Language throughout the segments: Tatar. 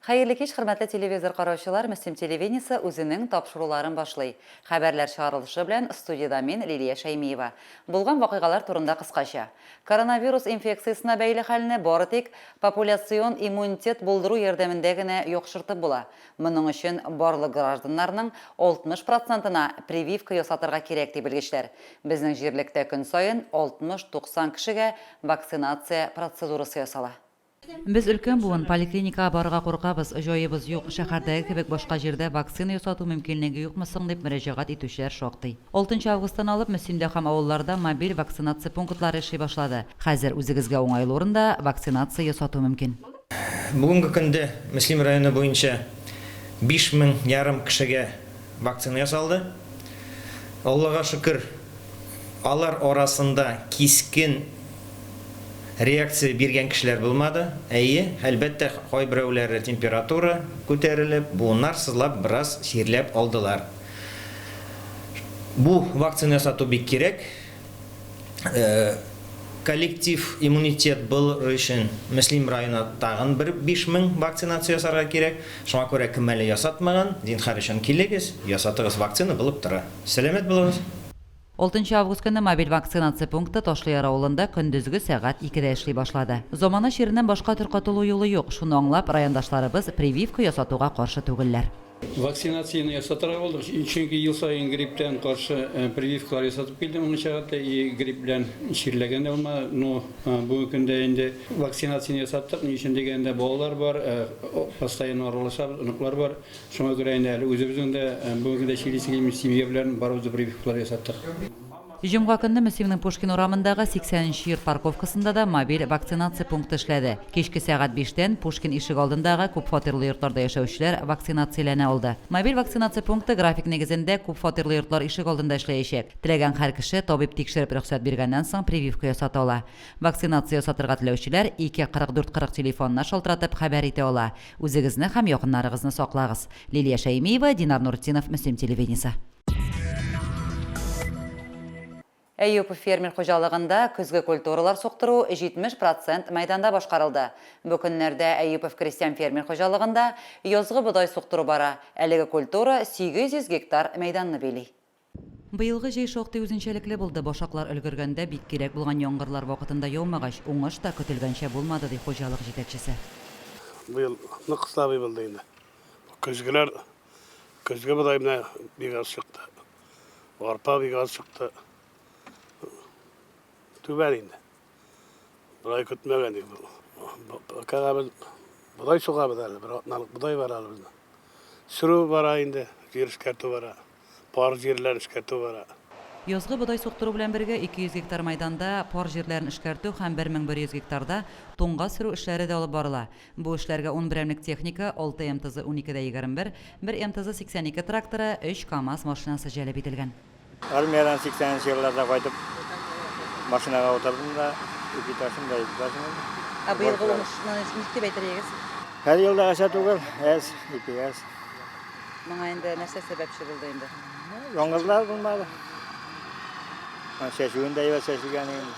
Xeyirli kech, hürmetli televizor qaroşular, Müslim televideniyesi özünün tapşırıqların başlay. Xəbərlər çağrılışı bilen studiyada men Liliya Şaymiyeva. Bulğan vaqıqalar turunda qısqaça. Koronavirus infeksiyasına bəyli haline baritik populasyon immunitet bulduru yerdemindegine yoxşırtıb bula. Bunun üçün barlı gражданларның 60%-ına прививка ясатырга керек дип белгечләр. Безнең җирлектә көн сайын 60-90 кешегә вакцинация процедурасы ясала. Biz өлкән буын поликлиникага барырга куркабыз, җаебыз юк, шәһәрдәге кебек башка җирдә вакцина ясату мөмкинлеге юкмы дип мөрәҗәгать итүчеләр шактый. 6 августтан алып Мөслимдә һәм авылларда мобиль вакцинация пунктлары эшли башлады. Хәзер үзегезгә уңайлы урында вакцинация ясату мөмкин. Бүгенге көндә Мөслим районы буенча 5000 ярым кешегә вакцина ясалды. Аллага шөкер, алар арасында кискен реакция биргән кешеләр булмады. Әйе, әлбәттә, кайберәүләре температура күтәрелеп, буыннар сызлап, бераз сирләп алдылар. Бу вакцина ясату бик кирәк. Коллектив иммунитет был өчен Мөслим районына тагын 5000 вакцинация ясарга кирәк. Шуңа күрә кем әле ясатмаган, зинһар өчен килегез, ясатыгыз, вакцина булып тора. Сәламәт булыгыз. 6 август көнне мобиль вакцинация пункты Ташлыяр авылында көндезге сәгать 2-дә эшли башлады. Замана ширеннән башка төркатылу юлы юк. Шуны аңлап, райондашларыбыз прививка ясатуга каршы түгелләр. Вакцинацияны ясатырга булдык. Чөнки ел сайын грипптан каршы прививкалар ясатып килдем. Уны чагатта грипп белән ширләгәндә булма, но бүгенге көндә инде вакцинацияны ясаттык. Ни өчен дигәндә балалар бар, постоянно аралашабыз, оныклар бар. Шуңа күрә инде үзебезнең дә бүгенге дә шилисеге семья белән барыбыз прививкалар ясаттык. Җомга көнне Мөслимнең Пушкин урамындагы 80-нче йорт парковкасында да мобиль вакцинация пункты эшләде. Кичке сәгать 5-тән Пушкин ишек алдындагы күп фатирлы йортларда яшәүчеләр вакцинацияләнә алды. Мобиль вакцинация пункты график нигезендә күп фатирлы йортлар ишек алдында эшләячәк. Теләгән һәр кеше табиб тикшереп рөхсәт биргәннән соң прививка ясата ала. Вакцинация ясатырга теләүчеләр 24440 телефонына шалтыратып хәбәр итә ала. Үзегезне һәм якыннарыгызны саклагыз. Лилия Шаимиева, Динар Нуртдинов, Мөслим телевидениесе. Әйюпов фермер хуҗалыгында көзге культуралар суктыру 70% мәйданда башкарылды. Бу көннәрдә Әйюпов крестьян фермер хуҗалыгында язгы бодай суктыру бара. Әлеге культура 800 гектар мәйданны били. Быелгы җәй шактый үзенчәлекле булды. Башаклар өлгергәндә бик кирәк булган яңгырлар вакытында яумагач, уңыш та көтелгәнчә булмады, ди хуҗалык җитәкчесе. Быел нык слабый булды инде. Көзге бодай менә бик аз чыкты. Арпа бик аз чыкты. Түбән инде. Бурай көтмәгән инде. Кагабыз будай сугабыз әле, бер атналык будай бар әле бездә. Сөрү бара инде, җир эшкәртү бара. Пар җирләр эшкәртү бара. Язгы бодай суктыру белән бергә 200 гектар мәйданда пар җирләрен эшкәртү һәм 1100 гектарда туңга сөрү эшләре дә алып барыла. Бу эшләргә 10 берәмлек техника, 6 МТЗ 12-21, 1 МТЗ 82 тракторы, 3 КАМАЗ машинасы җәлеп ителгән. Армиядан 80 елларда кайтып машинага отырдым да, экипажым да экипажым. Быелгы уңышны ничек әйтергез? Һәр елда аша түгел, әз, ипияз. Моңа инде нәрсә сәбәпче булды инде? Яңгырлар булмады. Шәшүен дә чәчелгән инде.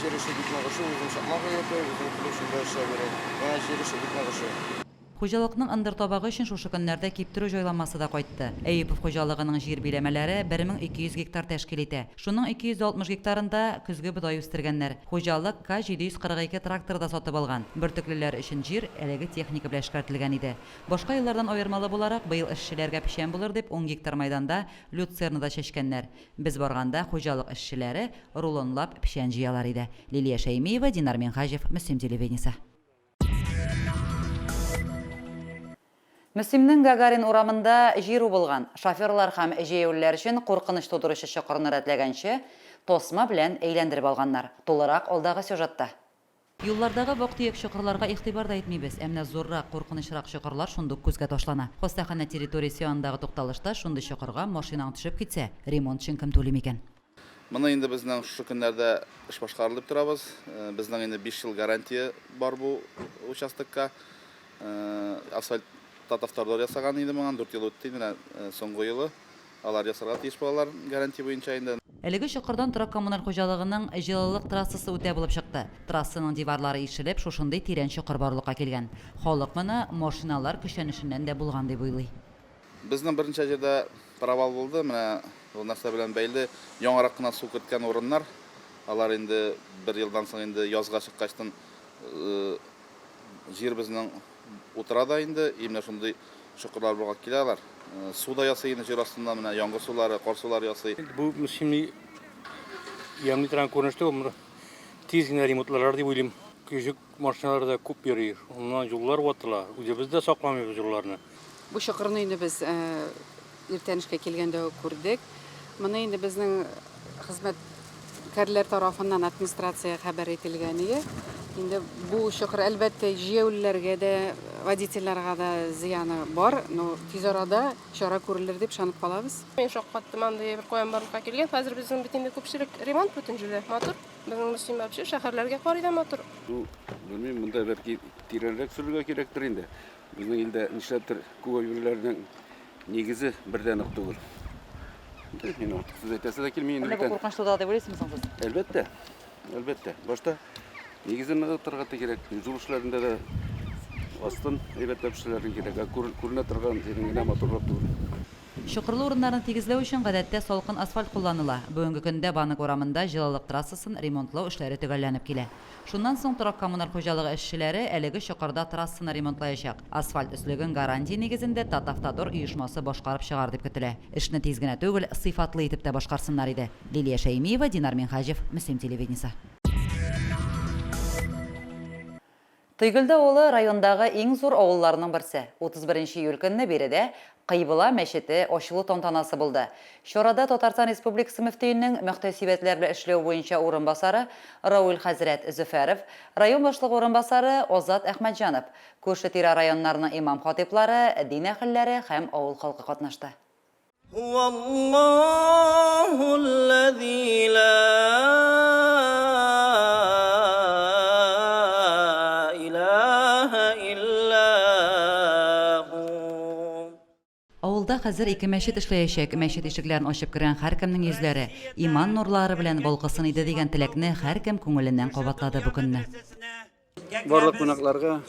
Җир эше бик ныгышы, үзем шакмак йөртә, үзем килешендә эшләп бирәм. Җир эше бик ныгышы. Хуҗалыкның ындыр табагы өчен шушы көннәрдә киптерү җайламасы да кайтты. Әйюпов хуҗалыгының җир биләмәләре 1200 гектар тәшкил итә. Шуның 260 гектарында көзге бодай үстергәннәр. Хуҗалык К742 тракторда сатып алган. Бөртеклеләр өчен җир әлеге техника белән эшкәртелгән иде. Башка еллардан аермалы буларак, быел эшчеләргә печән булыр дип 10 гектар мәйданда люцернада чәчкәннәр. Без барганда хуҗалык эшчеләре рулонлап печән җыялар иде. Лилия Шаимиева, Динар Минхаҗев, Мөслим телевидениесе. Мөслимнең Гагарин урамында җир убылган. Шоферлар һәм җәяүлеләр өчен куркыныч тудыручы чокырны рәтләгәнче тосма белән әйләндереп алганнар. Тулырак алдагы сюжетта. Юллардагы вак-төяк чокырларга игътибар да итмибез. Әмма зуррак, куркынычрак чокырлар шундук күзгә ташлана. Хостахана территориясе янындагы тукталышта шундый чокырга машинаң төшеп китсә, ремонт өчен кем түлим икән? Моны инде безнең шушы көннәрдә эш башкарылып торабыз. Безнең инде 5 ел гарантия бар бу участокка. Асфальт Татавторлар ясаган иде моңа 4 ел үтте инде, соңгы елы алар ясарга тиеш булалар гарантия буенча инде. Әлеге чокырдан торак коммуналь хуҗалыгының җылылык трассасы үтә булып чыкты. Трассаның диварлары ишелеп, шушындый тирән чокыр барлыкка килгән. Халык моны машиналар көчәнешеннән дә булган дип уйлый. Безнең беренче җирдә провал булды. Менә ул нәрсә белән бәйле яңарак кына су керткән урыннар. Алар инде 1 елдан соң инде язга чыккачтан җир безнең утырада инде именно шундый чокырлар булга киләләр. Суда ясый инде җир астында менә яңгыр сулары, кар сулары ясый. Bu şimdi yağmur tren konuştu ama tez gene remontllar diye uylum. Küçük maşınlar da kup yarıyor. Ondan yollar vatılar. Biz de saklamıyoruz yollarını. Bu şakırını indi biz irtenişke kelgende gördük. Bunu indi bizning hizmetkarlar tarafından administratsiyaga xabar etilganiga. Endi bu şakır elbette jiyevlilerge de водительларга da ziyani bor. No tez arada chora ko'rilar deb ishonib qolamiz. Men shoqqatda manda bir qo'yan borlikqa kelgan. Hozir bizning bitimda ko'pchilik remont butun jilda motor. Bizning muslima bir shaharlarga qoridan motor. Bu bilmem bunda belki tirenrek sürüge gerektir indi. Bizning ilde nishattır kuvvetlerinin negizi birden ıqtıgır. Men ortiq siz aytasiz da kelmeyin. Әле бу куркынычлы да дип уйлыйсызмы соң сез? Elbette. Elbette. Başta negizini ıqtırga gerek. Juruşlarında da astın elbette bir şeylerin gerek. Kuruna tırgan yerine motorlap durur. Чокырлы урыннарны тигезләү өчен гадәттә салкын асфальт кулланыла. Бүгенге көндә Банык урамында җылылык трассасын ремонтлау эшләре төгәлләнеп килә. Шуннан соң торак коммуналь хуҗалыгы эшчеләре әлеге чокырда трассаны ремонтлаячак. Асфальт өслеген гарантия нигезендә Татавтодор оешмасы башкарып чыгар дип көтелә. Эшне тиз генә түгел, сыйфатлы итеп тә башкарсыннар иде. Лилия Шәймиева, Динар Минхаҗев, Мөслим телевидениесе. Тыйгылда авылы райондагы иң зур авылларның берсе. 31 июль көнне биредә Кыйбыла мәчете ачылу тантанасы булды. Чарада Татарстан Республикасы мөфтиенең мөхтәсибәтләр белән эшләү буенча урынбасары Раул Хәзрәт Зөфәров, район башлыгы урынбасары Азат Әхмәтҗанов, күрше-тирә районнарның имам-хатиблары, дин әһелләре һәм авыл халкы катнашты. Авылда хәзер 2 мәчет эшләячәк. Мәчет ишекләрен ачып кергән һәркемнең йөзләре иман нурлары белән балкысын иде дигән теләкне һәркем күңеленнән кабатлады бу көнне. Барлык кунакларга,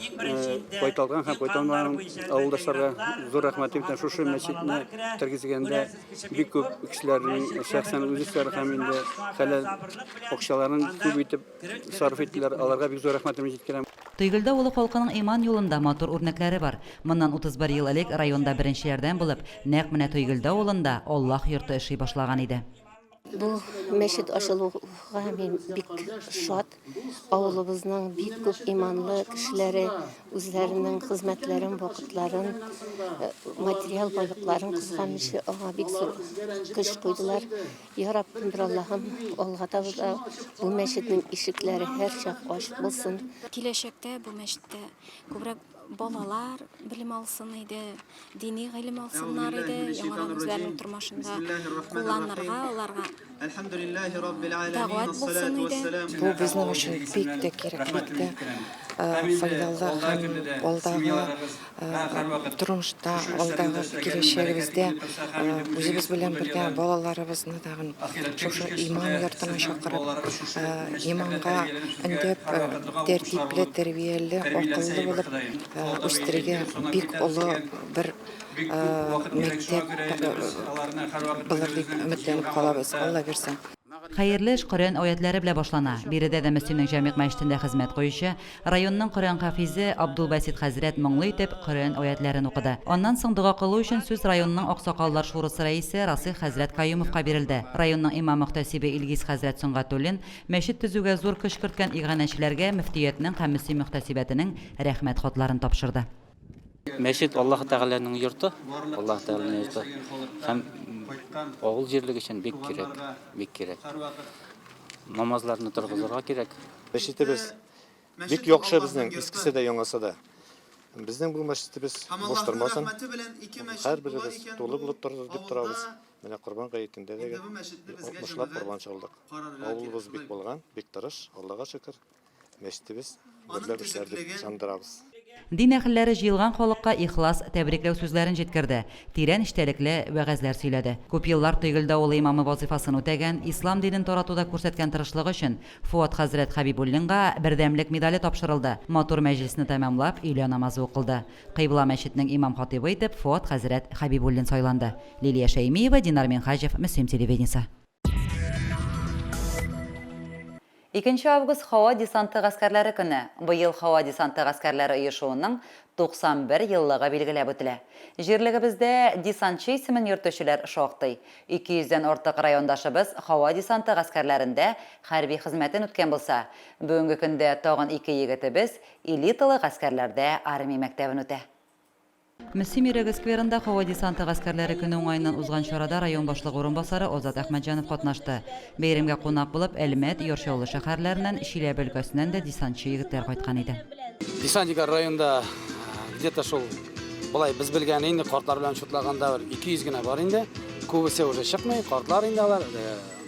кайталган һәм кайталмаган авылдашларга зур рәхмәт әйтәм. Шушы мәчетне тергезгәндә бик күп кешеләрнең шәхсән үз эшләре һәм инде хәлал акчаларын күп итеп сарыф иттеләр. Аларга бик зур рәхмәтемне җиткерәм. Тыйгылда улы халкының иман юлында матур үрнәкләре бар. Моннан 31 ел элек районда беренчеләрдән булып, нәкъ менә Тыйгылда авылында Аллаһ йорты эшли башлаган иде. Bu мәчет ачылуга мин бик шат. Авылыбызның бик күп иманлы кешеләре үзләренең хезмәтләрен, вакытларын, материал байлыкларын кызганычы аңа бик зур көч куйдылар. Я Раббим, бер Аллаһым, алга да бу мәчетнең ишекләре һәрчак ачык булсын. Киләчәктә бу мәчеттә күбрәк балалар билим алсын иде, дини гыйлем алсыннар иде, яңадан үзләренең тормышында кулланырга, аларга дәгъват булсын иде. Бу безнең өчен бик тә кирәк, бик тә файдалы һәм алдагы тормышта, алдагы киләчәгебездә үзебез белән бергә балаларыбызны тагын шушы иман йортына чакырып, иманга өндәп, тәртипле, тәрбияле, акыллы булып үстерергә бик олы бер мәктәп булыр дип өметләнеп калабыз. Алла бирсен. Хәерле эш Коръән аятләре белән башлана. Биредә дә Мөслимнең җәмигъ мәчетендә хезмәт куючы районның Коръән хафизе Абдулбасит хәзрәт моңлы итеп Коръән аятләрен укыды. Аннан соң дуга кылу өчен сүз районның аксакаллар шурасы рәисе Расих хәзрәт Каюмовка бирелде. Районның имам мөхтәсибе Илгиз хәзрәт Сунгатуллин мәчет төзүгә зур көч керткән иганәчеләргә мөфтиятның һәм мөслим мөхтәсибәтенең рәхмәт хатларын тапшырды. Мәчет Аллаһ Тәгаләнең йорты, Аллаһ Тәгаләнең йорты. Һәм авыл җирлеге өчен бик кирәк, бик кирәк. Намазларны торгызырга кирәк. Мәчетебез бик яхшы безнең, искесе дә, яңасы да. Безнең бу мәчетебез буш тормасын. Һәрберебез тулы булып торыр дип торабыз. Менә Корбан гаетендә дә башлап Корбан чалдык. Авылыбыз бик булган, бик тырыш, Аллага шөкер. Мәчетебез берләп эшләр дип җандырабыз. Дин әһелләре җыелган халыкка ихлас тәбрикләү сүзләрен җиткерде, тирән эчтәлекле вәгазьләр сөйләде. Күп еллар Тойгылда ул имамы вазифасын үтәгән, ислам динен таратуда күрсәткән тырышлыгы өчен Фуат хәзрәт Хәбибуллинга бердәмлек медале тапшырылды. Матур мәҗлесне тәмамлап, өйлә намазы укылды. Кыйбла мәчетенең имам-хатибы итеп Фуат хәзрәт Хәбибуллин сайланды. Лилия Шәймиева, Динар Минхаҗев, Мөслим телевидениесе. 2 август Һава десанты гаскәрләре көне. Быел Һава десанты гаскәрләре оешуының 91 еллыгы билгеләп үтелә. Җирлегебездә десантчы исемен йөртүчеләр шактый. 200дән артык райондашыбыз Һава десанты гаскәрләрендә хәрби хезмәтен үткән булса, бүгенге көндә тагын 2 егетебез элиталы гаскәрләрдә армия мәктәбен үтә. Мөслим Ирәге скверында Һава десанты гаскәрләре көне уңаеннан узган чарада район башлыгы урынбасары Озат Әхмәтҗанов катнашты. Бәйрәмгә кунак булып Әлмәт, Йорчаулы шәһәрләреннән, Чиләбе өлкәсеннән дә десантчы егетләр кайткан иде. Десантникар районда где-то шул булай без белгән инде картлар белән шутлаганда 200 генә бар инде. Күбесе уже чыкмый, картлар инде алар,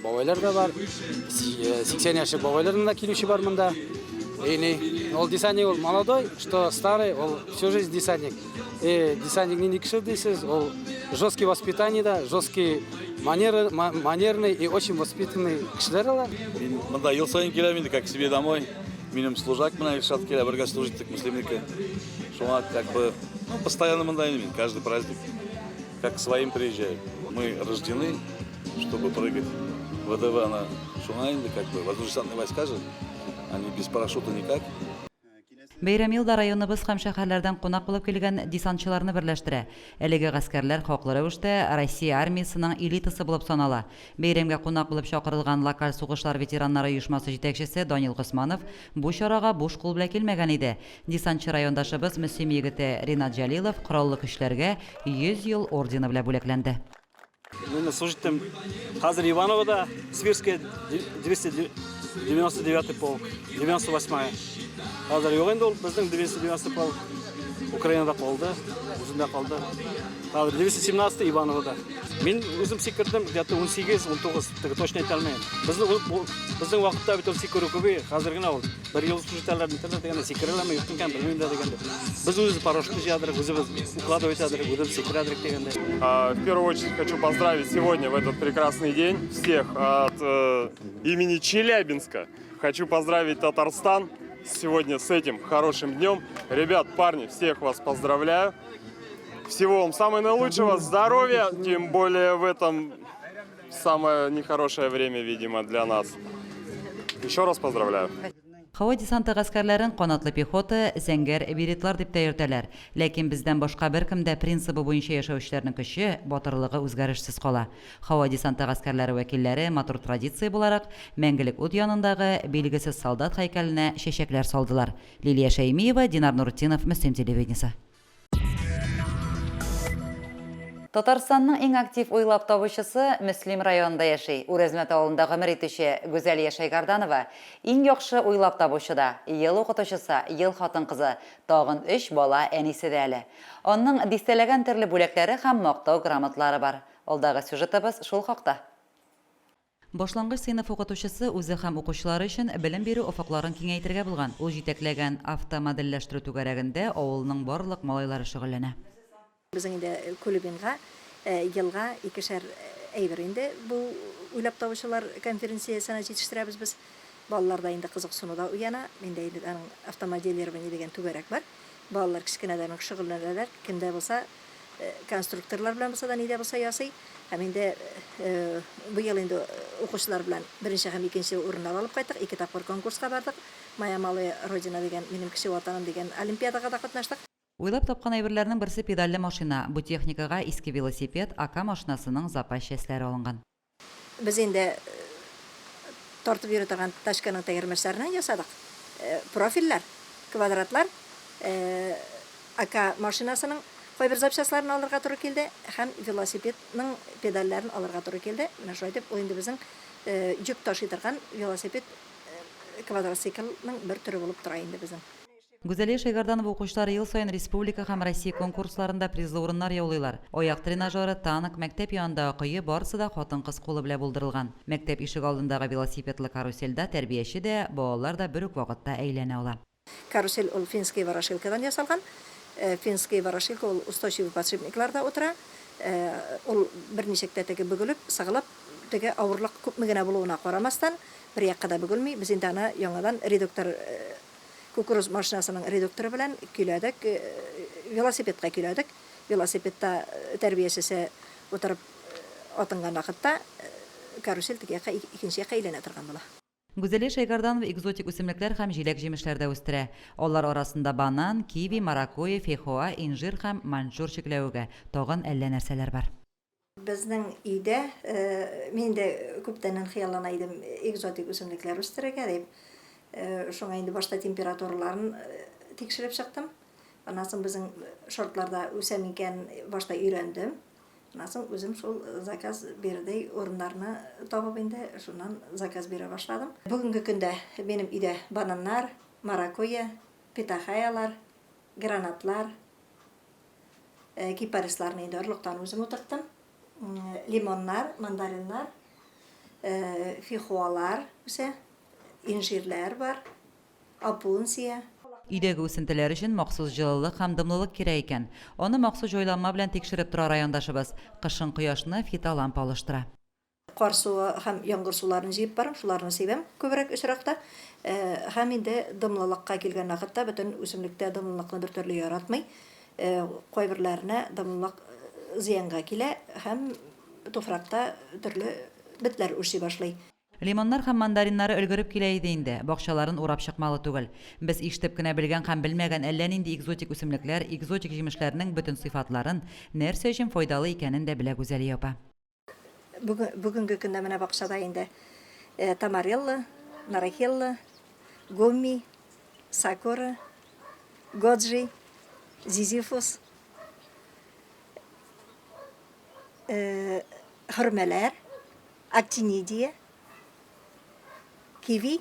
бабайлар да бар. 80 яшьлек бабайларның да килүче бар монда. Он десантник, он молодой, что старый, он всю жизнь десантник. Десантник не кишер дейсіз, он жесткий воспитание, да, жесткий манерный и очень воспитанный кишер алар. Мында ел сайын келем как к себе домой. Минем служак мына Иршат келе бергә служиттек муслимники. Шуңа как бы постоянно мында инем, каждый праздник. Как к своим приезжаю. Мы рождены, чтобы прыгать. ВДВ она шуңа инде как бы воздушно-десантные войска же. Они без парашюта никак. Бәйрәм елда районыбыз һәм шәһәрләрдән кунак булып килгән десантчыларны берләштерә. Әлеге гаскәрләр хаклы рәвештә Россия армиясының элитасы булып санала. Бәйрәмгә кунак булып чакырылган локаль сугышлар ветераннары оешмасы җитәкчесе Данил Госманов бу чарага буш кул белән килмәгән иде. Десантчы райондашыбыз Мөслим егете Ринат Җәлилов кораллы көчләргә 100 ел ордены белән бүләкләнде. Мен служиттем хәзер Ивановода, Свирская 299 полк, 98-я. Хәзер юк инде ул безнең 290 полк Украинада калды, үзендә калды. Хәзер 217 Ивановода. Мин үзем сикердем, где-то 18-19, точно әйтә алмыйм. Безнең вакытта бит ул сикерү күбе, хәзер генә ул. Бер ел служиттәләр интернет дигәндә сикерәләме, юк икән, белмим дә дигәндә. Біз үзебез парашют җыядырык, үзебез укладывать ядырык, үзебез сикерәдерик дигәндә. В первую очередь хочу поздравить сегодня в этот прекрасный день всех от имени Челябинска. Хочу поздравить Татарстан сегодня с этим хорошим днем. Ребят, парни, всех вас поздравляю. Всего вам самого наилучшего, здоровья, тем более в этом самое нехорошее время, видимо, для нас. Еще раз поздравляю. Һава десанты гаскәрләрен канатлы пехота, зәңгәр беретлар дип тә йөртәләр. Ләкин бездән башка беркем дә принципы буенча яшәүчеләрнең көче, батырлыгы үзгәрешсез кала. Һава десанты гаскәрләре вәкилләре матур традиция буларак мәңгелек ут янындагы билгесез солдат һәйкәленә чәчәкләр салдылар. Лилия Шәймиева, Динар Нуртдинов, Мөслим телевидениесе. Татарстанның иң актив уйлап табучысы Мөслим районында яши. Үрәзмәт авылында гомер итүче Гүзәлия Шәйгарданова иң яхшы уйлап табучыда, ел укытучысы, ел хатын-кызы, тагын 3 бала әнисе дә әле. Аның дистәләгән төрле бүләкләре һәм мактау грамоталары бар. Алдагы сюжетыбыз шул хакта. Башлангыч сыйныф укытучысы үзе һәм укучылары өчен белем бирү офыкларын киңәйтергә булган. Ул җитәкләгән автомодельләштерү түгәрәгендә авылның барлык малайлары шөгыльләнә. Безнең инде Кулибинга елга 2шәр әйбер инде бу уйлап табучылар конференциясына җитештерәбез без. Балаларда инде кызыксынуда уяна. Миндә инде аның автомобильләре дигән түгәрәк бар. Балалар кичкенәдән шөгыльләнәләр. Кемдә булса конструкторлар белән булса да нидә булса ясый. Һәм инде бу ел инде укучылар белән беренче һәм икенче урыннар алып кайттык. 2 тапкыр конкурска бардык. Моя малая родина дигән минем кече ватаным дигән олимпиадага да катнаштык. Уйлап тапкан әйберләрнең берсе педальле машина. Бу техникага иске велосипед, АК машинасының запас частьләре алынган. Без инде тартып йөрү торган ташканың тәгәрмәчләрен ясадык. Профильләр, квадратлар, АК машинасының кайбер запчастларын алырга туры килде, һәм велосипедның педальләрен алырга туры килде. Менә шулай дип, ул инде безнең жүк ташый торган велосипед квадроциклның бер төре булып тора инде безнең. Гүзәлия Шәйгарданова укучылары ел сайын республика һәм Россия конкурсларында призлы урыннар яулыйлар. Аяк тренажеры, танк, мәктәп янында кое барысы да хатын-кыз кулы белән булдырылган. Мәктәп ишек алдындагы велосипедлы карусельдә тәрбияче дә, балалар да бер үк вакытта әйләнә ала. Карусель ол финский ворошилкадан ясалган. Финский ворошилка ол устойчивый подшипникларда утыра. Ол берничектә теге бөгелеп, сыгылып, теге авырлык күпме генә булуына карамастан, бер якка да бөгелми, без инде аны яңадан редуктор кукуруз машинасының редукторы белән көйләдек, велосипедка көйләдек. Велосипедта тәрбиясесе утырып атынган вакытта карусель теге икенче якка әйләнә торган була. Гүзәлия Шайгарданова экзотик үсемлекләр һәм җиләк җимешләрдә үстерә. Алар арасында банан, киви, маракуйя, фейхоа, инжир һәм манчжур чикләвеге, тагын әллә нәрсәләр бар. Безнең өйдә мин дә күптән хыяллана идем экзотик үсемлекләр үстерергә дип. Шуңа инде башта температураларын тикшереп чыктым. Аннан соң безнең шартларда үсә микән башта өйрәндем. Аннан соң үзем шул заказ бирде, урыннарны табып инде шуннан заказ бирә башладым. Бүгенге көндә минем өйдә бананнар, маракуйя, питахаялар, гранатлар, кипарисларны инде орлыктан үзем утырттым. Лимоннар, мандариннар, фихуалар үсә, инжирләр бар, апунсия. Өйдәге үсентеләр өчен махсус җылылык һәм дымлылык кирәк икән. Аны махсус җайланма белән тикшереп тора райондашыбыз. Кышын кояшны фитолампа алыштыра. Кар суы һәм яңгыр суларын җыеп барам, шуларны сибәм күбрәк очракта. Һәм инде дымлылыкка килгән вакытта бөтен үсемлектә дымлылыкны бер төрле яратмый. Кайберләренә дымлылык зыянга килә һәм туфракта төрле битләр үрси башлый. Лимоннар һәм мандариннары өлгереп килә иде инде, бакчаларын урап чыкмалы түгел. Без ишетеп кенә белгән һәм белмәгән әллә нинди экзотик үсемлекләр, экзотик җимешләрнең бөтен сыйфатларын, нәрсә өчен файдалы икәнен дә белә Гүзәлия апа. Бүгенге көндә менә бакчада инде тамарелла, нарахелла, гомми, сакура, годжи, зизифус, хөрмәләр, актинидия, киви,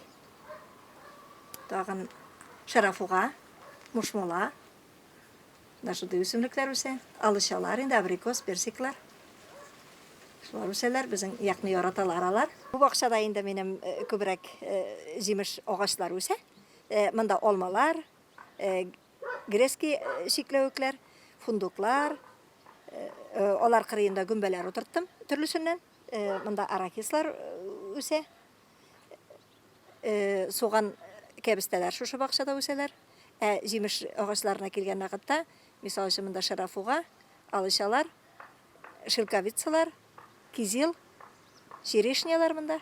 тагын шарафуга, мушмула, нашуды үсемлекләр үсә, алышалар инде, абрикос, персиклар. Шулар үсәләр, безнең якны яраталар алар. Бу бакчада инде минем күбрәк җимеш агачлар үсә. Монда алмалар, грецкий чикләвекләр, фундуклар, алар кырыенда гөмбәләр утырттым төрлесеннән. Монда арахислар үсә. Суган кәбестәләр шушы бакчада үсәләр. Җимеш агачларына килгән вакытта, мисал өчен монда шарафуга, алышалар, шелковицалар, кизил, черешнялар монда.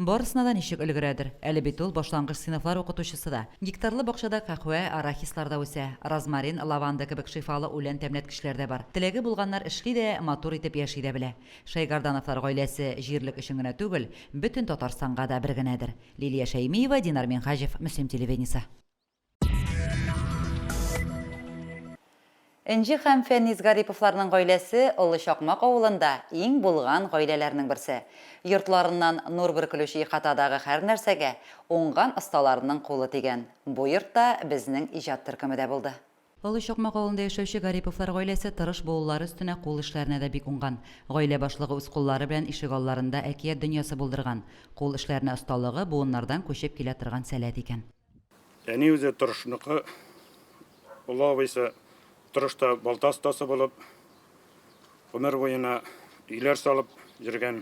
Барысына да ничек өлгерәдер. Әле бит ул башлангыч сыйныфлар укытучысы да. Гектарлы бакчада кахва, арахислар да үсә. Розмарин, лаванда кебек шифалы үлән тәмләткечләр дә бар. Теләге булганнар эшли дә, матур итеп яши дә белә. Шайгардановлар гаиләсе җирлек өчен генә түгел, бөтен Татарстанга да бер генәдер. Лилия Шәймиева, Динар Минхаҗев, Мөслим телевидениесе. Энҗи һәм Фәниз Гариповларның гаиләсе Олы Чакмак авылында иң булган гаиләләрнең берсе. Йортларыннан нур бөркелүче хатадагы һәр нәрсәгә уңган осталарының кулы тигән. Бу йортта безнең иҗат төркеме дә булды. Олы Чакмак авылында яшәүче Гариповлар гаиләсе тырыш булулары өстенә кул эшләренә дә бик уңган. Гаилә башлыгы үз куллары белән ишек алларында әкият дөньясы булдырган. Кул эшләренә осталыгы буыннардан күчеп килә торган сәләт икән. Әни үзе тырышныкы улавыйсы тұрышта балта ұстасы болып, өмір бойына үйлер салып жүрген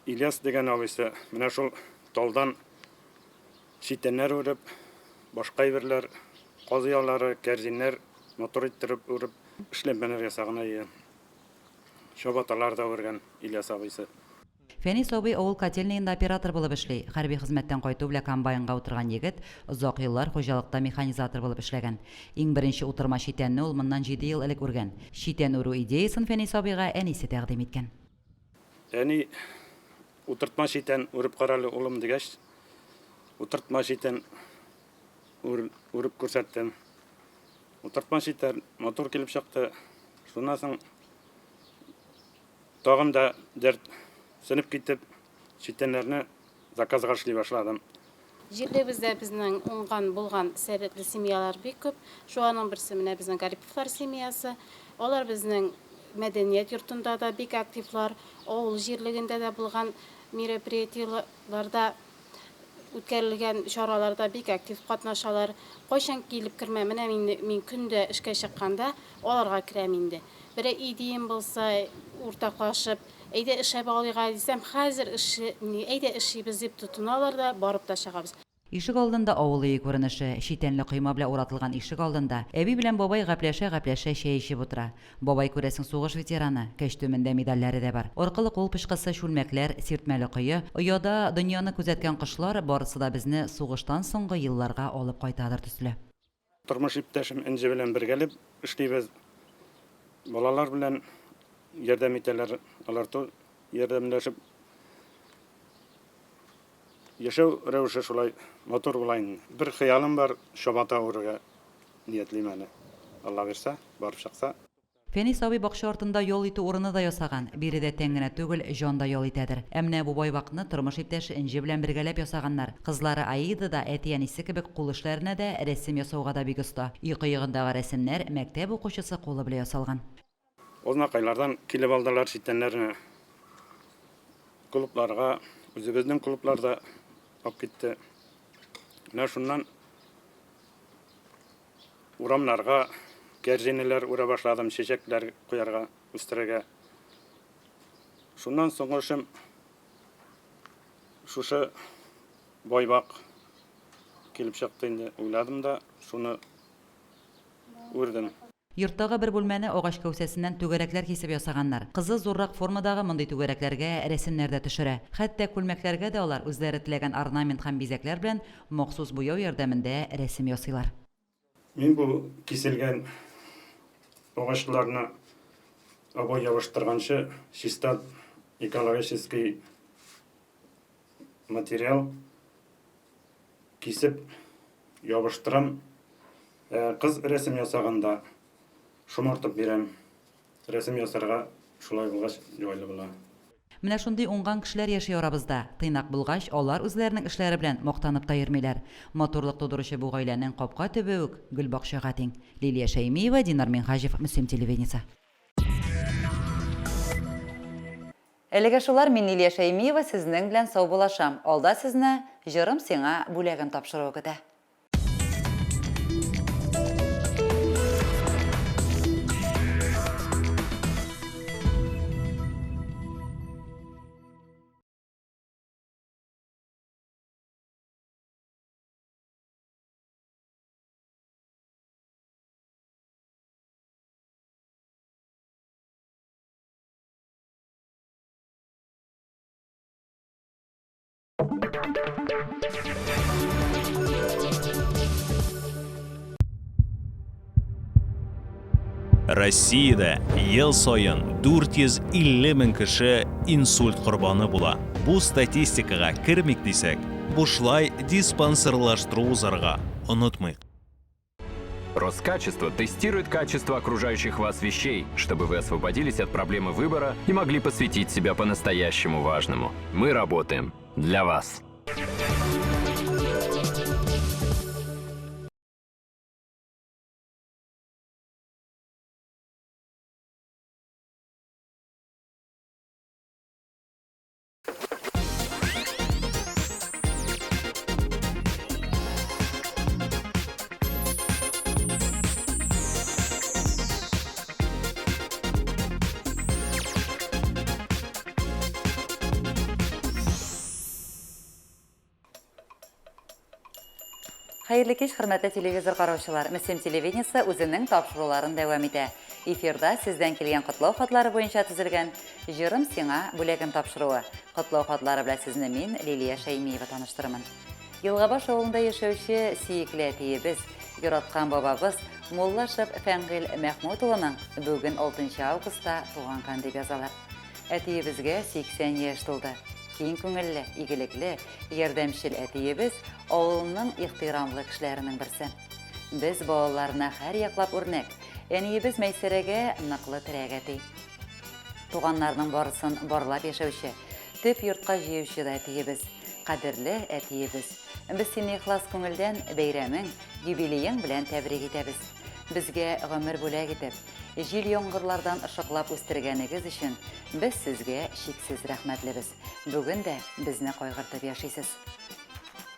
Ильяс деген абысы, мына шул талдан шитеннер өріп, башқа иберлер, қазыялары, кәрзиннер мотор иттіріп өріп, эшләнмәләр ясагына шабаталар да өргән Ильяс абысы. Фәнис абый авыл котельныйында оператор булып эшли. Хәрби хезмәттән кайту белән комбайнга утырган егет озак еллар хуҗалыкта механизатор булып эшләгән. Иң беренче утырма шитәнне ул моннан 7 ел элек үргән. Шитән үрү идеясын Фәнис абыйга әнисе тәкъдим иткән. Әни утыртма шитән үреп каралы улым дигәч, утыртма шитән үреп күрсәттем. Утыртма шитән мотор килеп чыкты. Шуннан соң тагын да дәрт сынып китеп, шитәннәрне заказга эшли башладым. Җирлебездә безнең уңган булган сәләтле семьялар бик күп. Шуның берсе менә безнең Гариповлар семьясы. Алар безнең мәдәният йортында да бик активлар, авыл җирлегендә дә булган мероприятиеларда үткәрелгән чараларда бик актив катнашалар. Кайчан килеп кермә, менә мин көндә эшкә чыкканда аларга керәм инде. Бере идеям булса, уртаклашып, әйдә эшләп алыйга дисәм, хәзер әйдә эшлибез дип тотыналар да барып та чыгабыз. Ишек алдында авылы күренеше, шитәнле койма белән уратылган ишек алдында әби белән бабай гапләшә чәй эчеп утыра. Бабай күрәсең сугыш ветераны, кәч төмендә медальләре дә бар. Аркылы кул пышкысы, шүлмәкләр, сиртмәле кое, ояда дөньяны күзәткән кышлар барысы да безне сугыштан соңгы елларга алып кайтадыр төсле. Тормыш иптәшем Энҗе белән бергәлеп эшлибез. Балалар белән ярдәм итәләр, алар ярдәмләшеп яшәү рәвеше шулай матур булайын. Бер хыялым бар, Шабата урыга ниятлим әле. Алла бирсә, барып чыкса. Фәнис абый бакча артында ял итү урыны да ясаган. Биредә тәңгенә түгел, җан да ял итәдер. Әмма бу байвакны тормыш иптәше Энҗе белән бергәләп ясаганнар. Кызлары Аида да әти-әнисе кебек кул эшләренә дә, рәсем ясауга да бик оста. Кыегындагы рәсемнәр мәктәп укучысы кулы белән ясалган. Ознакайлардан килеп алдылар шитәннәрне. Клубларга, үзебезнең клубларда алып китте. Менә шуннан урамнарга кәрҗинеләр ура башладым, чәчәкләр куярга, үстерергә. Шуннан соң эшем шушы байбак килеп чыкты инде. Уйладым да, шуны үрдем. Йорттагы бер бүлмәне агач кәүсәсеннән түгәрәкләр кисеп ясаганнар. Кызы зуррак формадагы мондай түгәрәкләргә рәсемнәр дә төшерә. Хәтта күлмәкләргә дә алар үзләре теләгән орнамент һәм бизәкләр белән махсус буяу ярдәмендә рәсем ясыйлар. Мин бу киселгән агачларны обой ябыштырганчы чисто экологический материал кисеп ябыштырам. Кыз рәсем ясаганда шомартып бирәм. Рәсем ясарга шулай булгач җайлы була. Менә шундый уңган кешеләр яши арабызда. Тыйнак булгач, алар үзләренең эшләре белән мактанып та йөрмиләр. Матурлык тудыручы бу гаиләнең капка төбе үк гөл бакчага тиң. Лилия Шәймиева, Динар Минхаҗев, Мөслим телевидениесе. Әлегә шулар, мин Лилия Шәймиева сезнең белән сау булашам. Алда сезне җырым сиңа бүләген тапшыруы көтә. Россиядә ел сайын 450 мең кеше инсульт корбаны була. Бу статистикага кирмик дисәк, бушлай диспансерлаштыру узарга онытмыйк. Роскачество тестирует качество окружающих вас вещей, чтобы вы освободились от проблемы выбора и могли посвятить себя по-настоящему важному. Мы работаем для вас. Хәерле кич, хөрмәтле телевизор караучылар. Мөслим телевидениесе үзенең тапшыруларын дәвам итә. Эфирда сездән килгән котлау хатлары буенча төзелгән җырым сиңа бүләгем тапшыруы. Котлау хатлары белән сезне мин, Лилия Шәймиева, таныштырмын. Елгабаш авылында яшәүче сөекле әтиебез, яраткан бабабыз Муллашев Фәнгыйль Мәхмүтулланың бүген 6 августта туган көн дип язалар. Әтиебезгә 80 яшь тулды. Киң күңелле, игелекле, ярдәмчел әтиебез авылның ихтирамлы кешеләренең берсе. Без балаларына һәр яклап үрнәк. Әниебез Мәйсәрәгә ныклы терәк әти. Туганнарның барысын барлап яшәүче, төп йортка җыючы да әтиебез. Кадерле әтиебез. Без сине ихлас күңелдән бәйрәмең, юбилеең белән тәбрик итәбез. Безгә гомер бүләк итеп, җил яңгырлардан ышыклап үстергәнегез өчен без сезгә чиксез рәхмәтлебез. Бүген дә безне кайгыртып яшисез.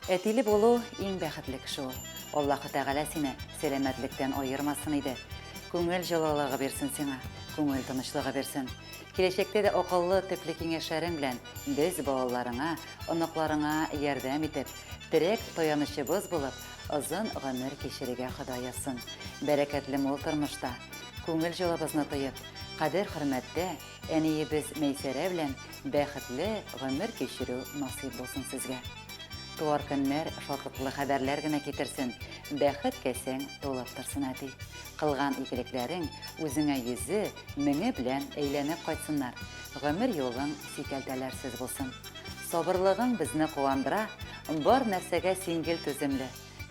Әтиле болу иң бәхетле кеше ул. Аллаһы Тәгалә сине сәламәтлектән айырмасын иде. Күңел җылылыгы бирсен сиңа, күңел тынычлыгы бирсен. Киләчәктә дә акыллы, төпле киңәшләрең белән без балаларыңа, оныкларыңа ярдәм итеп, терәк таянычыбыз булып, озын гомер кичерергә Ходай язсын. Бәрәкәтле мул тормышта, күңел җылыбызны тоеп, кадер-хөрмәттә әниебез Мәйсәрә белән бәхетле гомер кичерү насыйп булсын сезгә. Туар көннәр шатлыклы хәбәрләр генә китерсен, бәхет кәсәң тулып торсын әти. Кылган игелекләрең үзеңә йөзе, меңе белән әйләнеп кайтсыннар. Гомер юлың сикәлтәләрсез булсын. Сабырлыгың безне куандыра, бар нәрсәгә сиңгел түземле.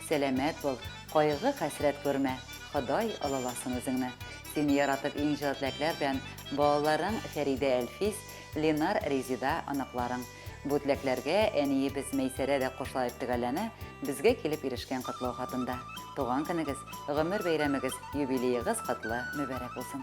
Сәламәт бул, кайгы хәсрәт күрмә. Ходай алаласын үзеңне. Сине яратып иң җылы теләкләр белән балаларың Фәридә Әлфис, Ленар Резида аныкларың. Бу теләкләргә әниебез Мәйсәрә дә кушылып төгәлләнә, безгә килеп ирешкән котлау хатында. Туган көнегез, гомер бәйрәмегез, юбилеегыз котлы мөбарәк булсын.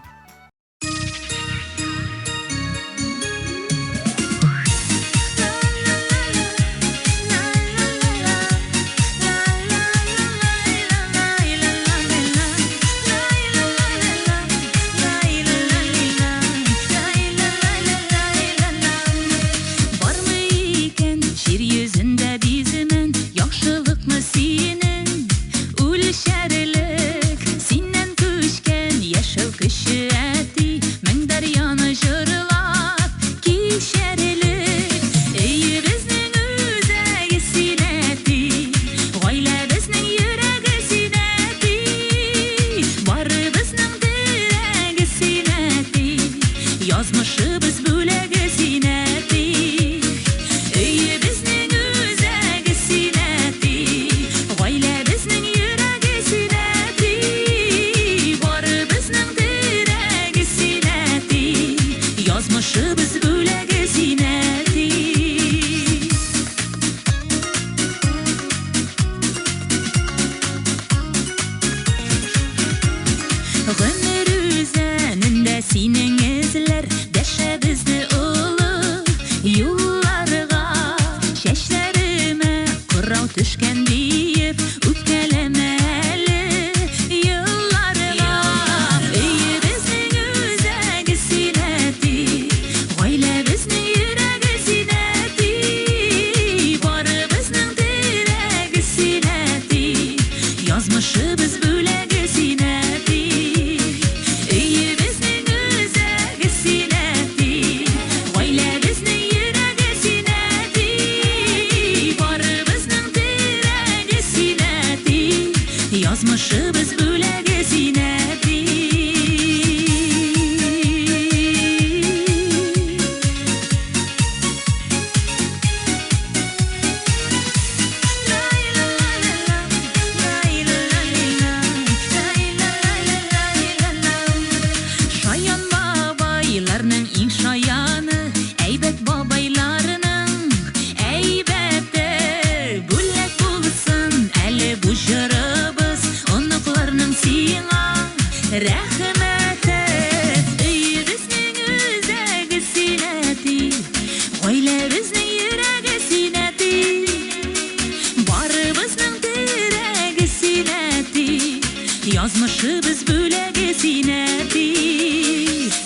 Yazmışыбыз бүләге синәти,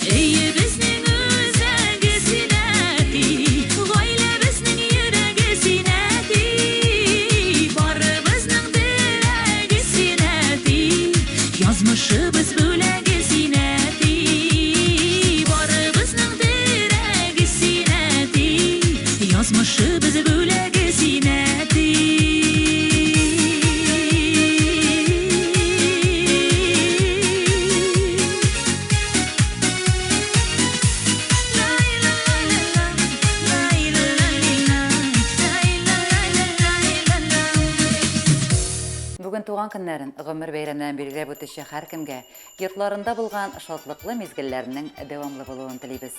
әйе безнең үзәге синәти, гаиләбезнең йөрәге синәти, барыбызның теләге синәти, язмышыбыз бүләге синәти, барыбызның теләге синәти, язмышыбыз бүләге синәти. Бүген туган көннәрен гомер бәйрәмнән билгеләп үтүче һәркемгә йортларында булган шатлыклы мизгелләрнең дәвамлы булуын телибез.